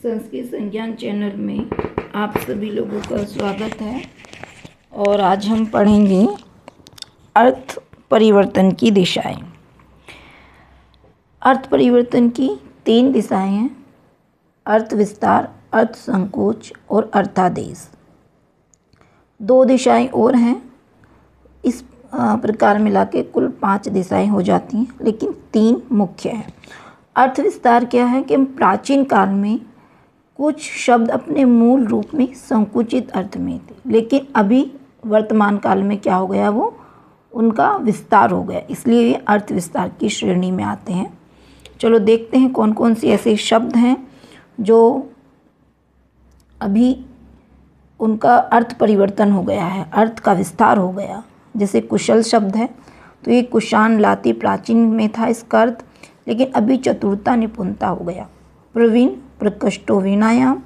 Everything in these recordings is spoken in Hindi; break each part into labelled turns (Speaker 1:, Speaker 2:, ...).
Speaker 1: संस्कृत संज्ञान चैनल में आप सभी लोगों का स्वागत है। और आज हम पढ़ेंगे अर्थ परिवर्तन की दिशाएं। अर्थ परिवर्तन की 3 दिशाएं हैं: अर्थ विस्तार, अर्थ संकोच और अर्थादेश। 2 दिशाएं और हैं। इस प्रकार मिला के कुल 5 दिशाएं हो जाती हैं, लेकिन 3 मुख्य हैं। अर्थ विस्तार क्या है कि हम प्राचीन काल में कुछ शब्द अपने मूल रूप में संकुचित अर्थ में थे, लेकिन अभी वर्तमान काल में क्या हो गया, वो उनका विस्तार हो गया, इसलिए ये अर्थ विस्तार की श्रेणी में आते हैं। चलो देखते हैं कौन कौन से ऐसे शब्द हैं जो अभी उनका अर्थ परिवर्तन हो गया है, अर्थ का विस्तार हो गया। जैसे कुशल शब्द है, तो ये कुशान लाती प्राचीन में था इसका अर्थ, लेकिन अभी चतुरता निपुणता हो गया। प्रवीण प्रकृष्टो वीणायाम,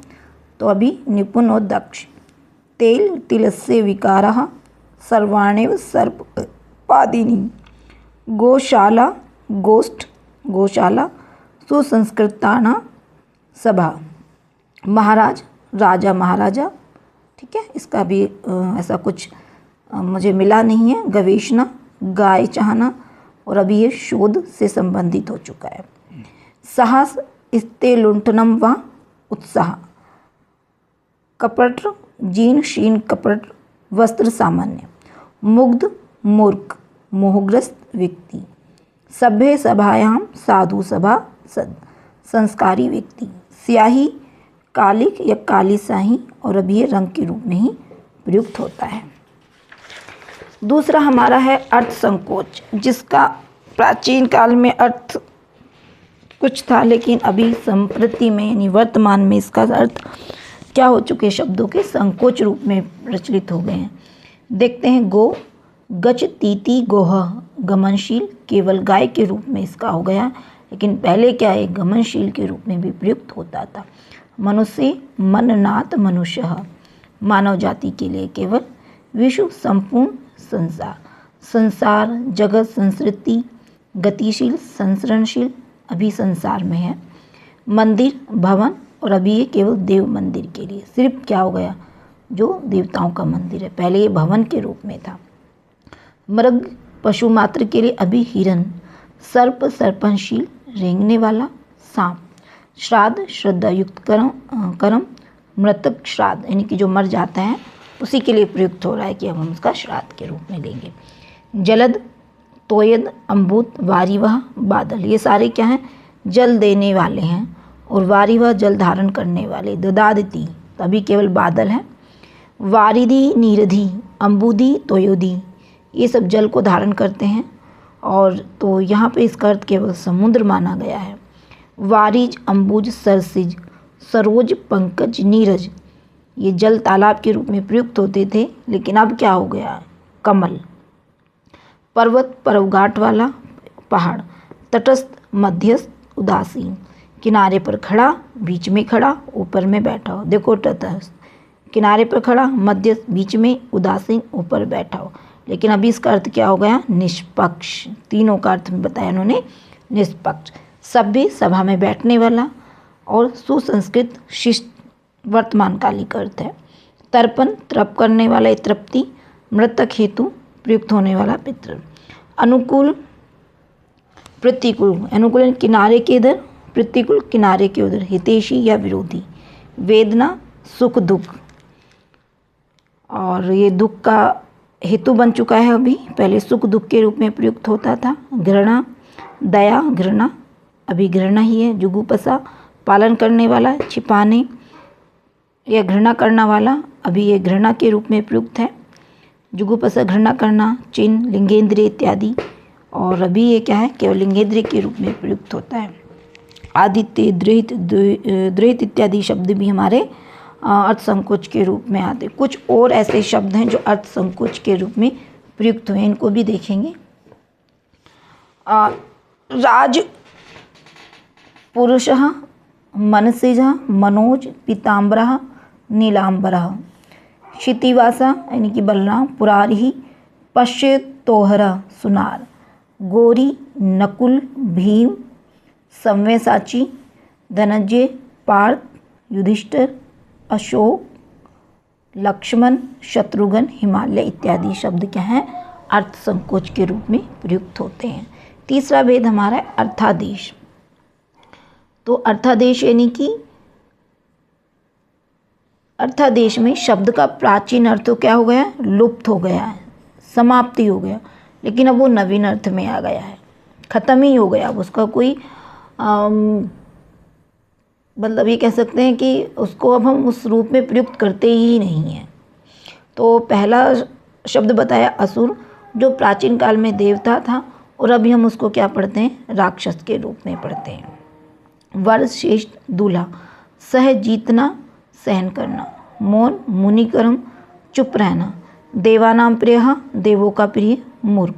Speaker 1: तो अभी निपुण और दक्ष। तेल तिलस्य विकारः, सर्वाणेव सर्पपादिनी। गोशाला गोष्ठ, गौशाला सुसंस्कृताना सभा। महाराज राजा महाराजा, ठीक है, इसका भी ऐसा कुछ मुझे मिला नहीं है। गवेषणा गाय चाहना, और अभी ये शोध से संबंधित हो चुका है। साहस स्ते लुंठनम व उत्साह। कपट जीर्ण शीर्ण कपट वस्त्र सामान्य। मुग्ध मूर्ख मोहग्रस्त व्यक्ति। सभ्य सभायाम साधु सभा सद, संस्कारी व्यक्ति। स्याही कालिक या काली स्याही, और अभी ये रंग के रूप में ही प्रयुक्त होता है। दूसरा हमारा है अर्थ संकोच, जिसका प्राचीन काल में अर्थ कुछ था, लेकिन अभी संप्रति में यानी वर्तमान में इसका अर्थ क्या हो चुके, शब्दों के संकोच रूप में प्रचलित हो गए हैं। देखते हैं गो गच तीति गोह, गमनशील केवल गाय के रूप में इसका हो गया, लेकिन पहले क्या है, गमनशील के रूप में भी प्रयुक्त होता था। मनुष्य मननाथ मनुष्य, मानव जाति के लिए केवल। विश्व संपूर्ण संसार, संसार जगत संस्कृति गतिशील संसरणशील, अभी संसार में है। मंदिर भवन, और अभी ये केवल देव मंदिर के लिए, सिर्फ क्या हो गया, जो देवताओं का मंदिर है, पहले ये भवन के रूप में था। मृग पशु मात्र के लिए, अभी हिरण। सर्प सर्पनशील रेंगने वाला सांप। श्राद्ध श्रद्धा युक्त कर्म, मृतक श्राद्ध यानी कि जो मर जाता है उसी के लिए प्रयुक्त हो रहा है कि अब हम उसका श्राद्ध के रूप में लेंगे। जलद तोयद अम्बुत वारिवह बादल, ये सारे क्या हैं, जल देने वाले हैं। और वारिवह जल धारण करने वाले। ददादिति, तभी केवल बादल है। वारिधि नीरधि अम्बुधि तोयोधि, ये सब जल को धारण करते हैं, और तो यहाँ पे इसका अर्थ केवल समुद्र माना गया है। वारिज अम्बुज सरसिज सरोज पंकज नीरज, ये जल तालाब के रूप में प्रयुक्त होते थे, लेकिन अब क्या हो गया, कमल। पर्वत पर्वघाट वाला पहाड़। तटस्थ मध्यस्थ उदासीन, किनारे पर खड़ा बीच में खड़ा ऊपर में बैठा हो। देखो तटस्थ किनारे पर खड़ा, मध्यस्थ बीच में, उदासीन ऊपर बैठा हो। लेकिन अभी इसका अर्थ क्या हो गया, निष्पक्ष। तीनों का अर्थ में बताया उन्होंने, निष्पक्ष। सभ्य सभा में बैठने वाला, और सुसंस्कृत शिष्ट वर्तमान कालिक अर्थ है। तर्पण तृप करने वाला, तृप्ति। मृतक हेतु प्रयुक्त होने वाला पितृ। अनुकूल प्रतिकूल, अनुकूल किनारे के इधर, प्रतिकूल किनारे के उधर। हितैषी या विरोधी। वेदना सुख दुख, और ये दुख का हेतु बन चुका है अभी, पहले सुख दुख के रूप में प्रयुक्त होता था। घृणा दया घृणा, अभी घृणा ही है। जुगुप्सा पालन करने वाला, छिपाने या घृणा करना वाला, अभी ये घृणा के रूप में प्रयुक्त है। जुगुप्सा घृणा करना। चिन्ह लिंगेंद्रिय इत्यादि, और अभी ये क्या है, केवल लिंगेंद्रिय के रूप में प्रयुक्त होता है। आदित्य द्रहित द्रहित इत्यादि शब्द भी हमारे अर्थ संकोच के रूप में आते। कुछ और ऐसे शब्द हैं जो अर्थ संकोच के रूप में प्रयुक्त हुए, इनको भी देखेंगे। राज पुरुषः मनसिजः मनोज पीताम्बरः नीलाम्बरः। क्षितिवासा यानी कि बलराम। पुरारी पश्यतोहरा सुनार। गौरी नकुल भीम सव्यसाची धनंजय पार्थ युधिष्ठिर, अशोक, लक्ष्मण, शत्रुघ्न, हिमालय इत्यादि शब्द क्या हैं, अर्थ संकोच के रूप में प्रयुक्त होते हैं। तीसरा भेद हमारा है अर्थादेश। तो अर्थादेश यानी कि अर्थादेश में शब्द का प्राचीन अर्थ तो क्या हो गया, लुप्त हो गया है, समाप्ति हो गया, लेकिन अब वो नवीन अर्थ में आ गया है, खत्म ही हो गया, अब उसका कोई मतलब ये कह सकते हैं कि उसको अब हम उस रूप में प्रयुक्त करते ही नहीं हैं। तो पहला शब्द बताया असुर, जो प्राचीन काल में देवता था और अभी हम उसको क्या पढ़ते हैं, राक्षस के रूप में पढ़ते हैं। वर श्रेष्ठ दूल्हा, सह जीतना सहन करना, मौन मुनिकर्म चुप रहना, देवानाम प्रिय देवों का प्रिय मूर्ख,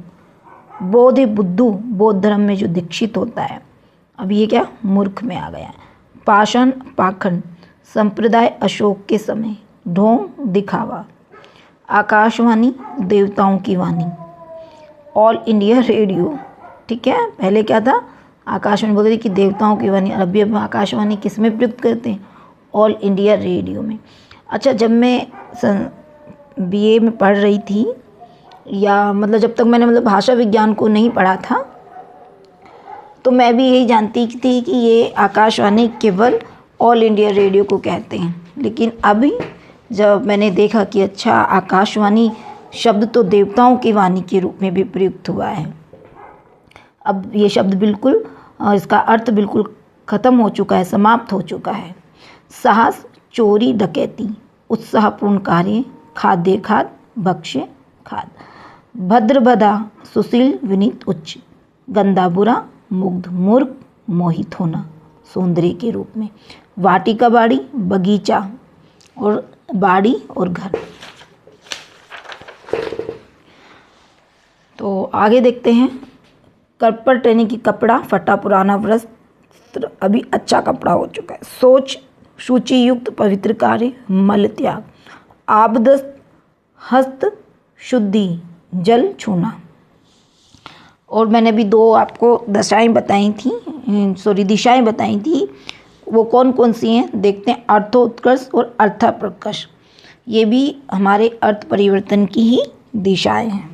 Speaker 1: बोध बुद्धू बौद्ध धर्म में जो दीक्षित होता है, अब ये क्या मूर्ख में आ गया है। पाषाण पाखंड, संप्रदाय अशोक के समय, ढोंग दिखावा, आकाशवाणी देवताओं की वाणी, ऑल इंडिया रेडियो, ठीक है, पहले क्या था आकाशवाणी बोलते थे कि देवताओं की वाणी, अभी अब आकाशवाणी किस में प्रयुक्त करते हैं, ऑल इंडिया रेडियो में। अच्छा, जब मैं बीए में पढ़ रही थी, या मतलब जब तक मैंने मतलब भाषा विज्ञान को नहीं पढ़ा था, तो मैं भी यही जानती थी कि ये आकाशवाणी केवल ऑल इंडिया रेडियो को कहते हैं। लेकिन अभी जब मैंने देखा कि अच्छा आकाशवाणी शब्द तो देवताओं की वाणी के रूप में भी प्रयुक्त हुआ है, अब ये शब्द बिल्कुल इसका अर्थ बिल्कुल ख़त्म हो चुका है, समाप्त हो चुका है। साहस चोरी डकैती, उत्साहपूर्ण कार्य, खाद्य खाद भक्ष्य खाद, भद्रभदा सुशील विनीत उच्च, गंदा बुरा मुग्ध मूर्ख मोहित होना सौंदर्य के रूप में, वाटिका बाड़ी बगीचा और बाड़ी और घर। तो आगे देखते हैं, करपट यानी कि कपड़ा, फटा पुराना वस्त्र अभी अच्छा कपड़ा हो चुका है, सोच शुचि युक्त पवित्र कार्य, मल त्याग, आबदस्त हस्त शुद्धि, जल छूना। और मैंने भी दो आपको दिशाएं बताई थी, वो कौन कौन सी हैं देखते हैं, अर्थोत्कर्ष और अर्थप्रकर्ष, ये भी हमारे अर्थ परिवर्तन की ही दिशाएं हैं।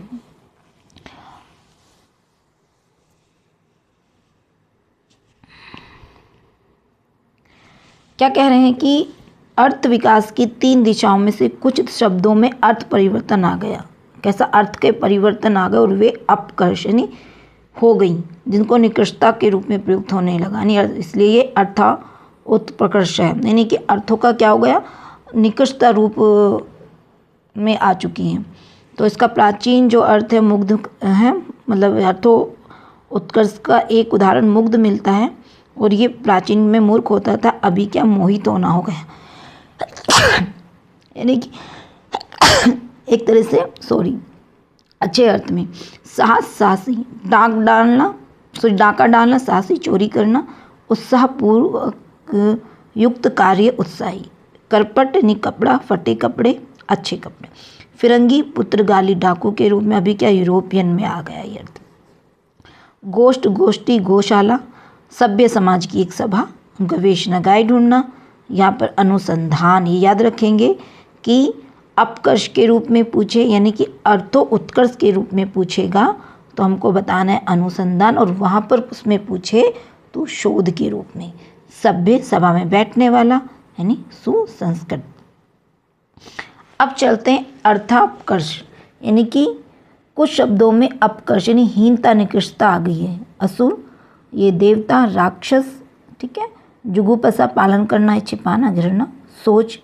Speaker 1: क्या कह रहे हैं कि अर्थ विकास की 3 दिशाओं में से कुछ शब्दों में अर्थ परिवर्तन आ गया। कैसा अर्थ के परिवर्तन आ गए और वे अपकर्षणी हो गई, जिनको निकृष्टता के रूप में प्रयुक्त होने लगा, इसलिए ये अर्थोत्कर्ष है, यानी कि अर्थों का क्या हो गया, निकृष्टता रूप में आ चुकी हैं। तो इसका प्राचीन जो अर्थ है मुग्ध है, मतलब अर्थोत्कर्ष का एक उदाहरण मुग्ध मिलता है, और ये प्राचीन में मूर्ख होता था, अभी क्या मोहित होना हो गया, यानी कि एक तरह से अच्छे अर्थ में। साहस साहसी, डाका डालना, साहसी चोरी करना, उत्साहपूर्वक युक्त कार्य उत्साही, करपट यानी कपड़ा, फटे कपड़े अच्छे कपड़े, फिरंगी पुर्तगाली डाकू के रूप में, अभी क्या यूरोपियन में आ गया ये अर्थ। गोष्ठ गोष्ठी गौशाला, सभ्य समाज की एक सभा, गवेषणा गाय ढूंढना, यहाँ पर अनुसंधान, ये याद रखेंगे कि अपकर्ष के रूप में पूछे यानी कि अर्थो उत्कर्ष के रूप में पूछेगा तो हमको बताना है अनुसंधान, और वहाँ पर उसमें पूछे तो शोध के रूप में। सभ्य सभा में बैठने वाला यानी सुसंस्कृत। अब चलते हैं अर्थापकर्ष, यानी कि कुछ शब्दों में अपकर्ष यानी हीनता निकृष्टता आ गई है। असुर ये देवता, राक्षस, ठीक है, जुगुप्सा पालन करना है, छिपाना घृणा, सोच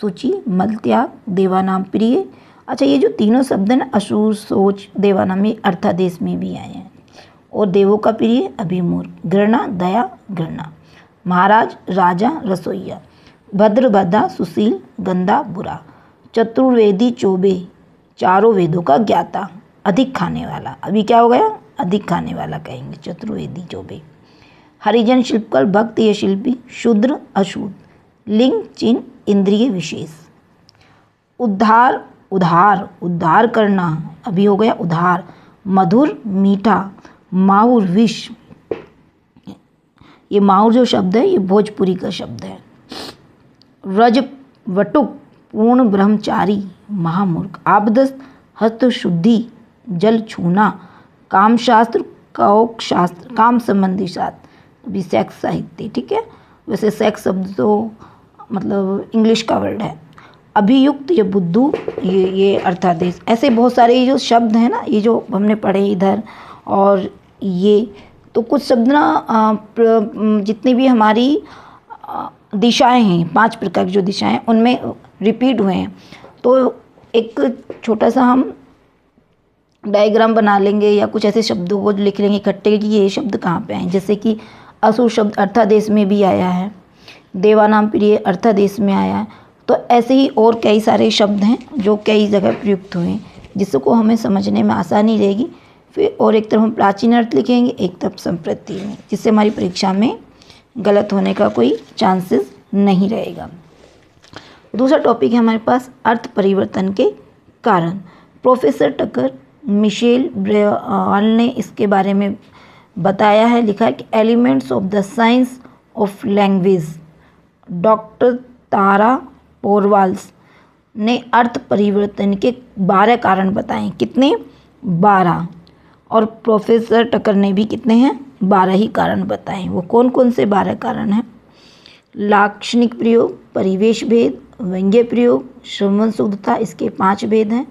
Speaker 1: सूची, मल त्याग, देवानाम प्रिय। अच्छा, ये जो तीनों शब्द हैं ना, असुर सोच देवानाम, ये अर्थादेश में भी आए हैं, और देवों का प्रिय अभिमूर्ख, घृणा दया घृणा, महाराज राजा रसोइया, भद्रभदा सुशील गंदा बुरा, चतुर्वेदी चौबे चारों वेदों का ज्ञाता, अधिक खाने वाला, अभी क्या हो गया अधिक खाने वाला कहेंगे, चतुर्वेदी चौबे, हरिजन शिल्पकर भक्त ये शिल्पी, शूद्र अशूद्र, लिंग चिन्ह इंद्रिय विशेष, उद्धार करना, अभी हो गया उधार, मधुर मीठा, माहुर विष, ये माहुर जो शब्द है ये भोजपुरी का शब्द है, रजवटुक पूर्ण ब्रह्मचारी महामूर्ख, आबदस्त हस्त शुद्धि जल छूना, काम शास्त्र कौक शास्त्र काम संबंधी शास्त्र, भी सेक्स साहित्य। ठीक है, वैसे सेक्स शब्द तो मतलब इंग्लिश का वर्ड है। अभियुक्त या बुद्धू, ये अर्थादेश। ऐसे बहुत सारे ये जो शब्द हैं ना, ये जो हमने पढ़े इधर, और ये तो कुछ शब्द ना जितनी भी हमारी दिशाएं हैं, 5 प्रकार की जो दिशाएं हैं, उनमें रिपीट हुए हैं। तो एक छोटा सा हम डायग्राम बना लेंगे या कुछ ऐसे शब्दों को लिख लेंगे इकट्ठे कि ये शब्द कहाँ पे आए। जैसे कि असुर शब्द अर्थादेश में भी आया है, देवानाम प्रिय अर्थादेश में आया है। तो ऐसे ही और कई सारे शब्द हैं जो कई जगह प्रयुक्त हुए हैं, जिसको हमें समझने में आसानी रहेगी। फिर और एक तरफ हम प्राचीन अर्थ लिखेंगे, एक तरफ संप्रति में, जिससे हमारी परीक्षा में गलत होने का कोई चांसेस नहीं रहेगा। दूसरा टॉपिक है हमारे पास अर्थ परिवर्तन के कारण। प्रोफेसर टकर मिशेल ब्रेवाल ने इसके बारे में बताया है, लिखा है कि elements of the science of language. Doctor Tara Porwal's ने अर्थ परिवर्तन के 12 कारण बताए। कितने? 12। और प्रोफेसर टकर ने भी कितने हैं? 12 ही कारण बताए। वो कौन कौन से 12 कारण हैं? लाक्षणिक प्रयोग, परिवेश भेद, व्यंग्य प्रयोग, श्रवण शुद्धता, इसके 5 भेद हैं।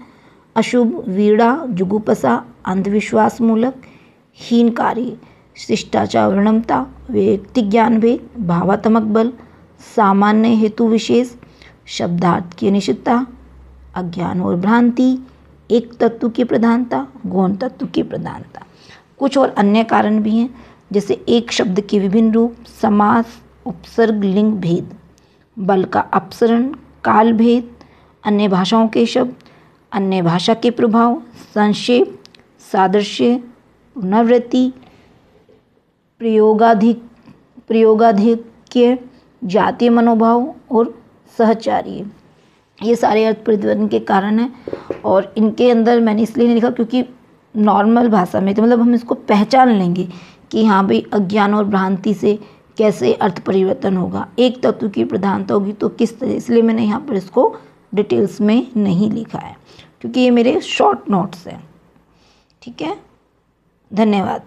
Speaker 1: अशुभ, वीड़ा, जुगुप्सा, अंधविश्वास मूलक, हीन कार्य, शिष्टाचार वर्णमता, व्यक्ति ज्ञान भेद, भावात्मक बल, सामान्य हेतु विशेष, शब्दार्थ की अनिश्चितता, अज्ञान और भ्रांति, एक तत्व की प्रधानता, गौण तत्व की प्रधानता। कुछ और अन्य कारण भी हैं, जैसे एक शब्द के विभिन्न रूप, समास, उपसर्ग, लिंग भेद, बल का अपसरण, काल भेद, अन्य भाषाओं के शब्द, अन्य भाषा के प्रभाव, संक्षेप, सादृश्य, पुनरावृत्ति, प्रयोगाधिक्य, जातीय मनोभाव और सहचार्य। ये सारे अर्थ परिवर्तन के कारण हैं। और इनके अंदर मैंने इसलिए नहीं लिखा क्योंकि नॉर्मल भाषा में तो मतलब हम इसको पहचान लेंगे कि हाँ भाई अज्ञान और भ्रांति से कैसे अर्थ परिवर्तन होगा, एक तत्व की प्रधानता होगी तो किस तरह, इसलिए मैंने यहाँ पर इसको डिटेल्स में नहीं लिखा है क्योंकि ये मेरे शॉर्ट नोट्स हैं। ठीक है, धन्यवाद।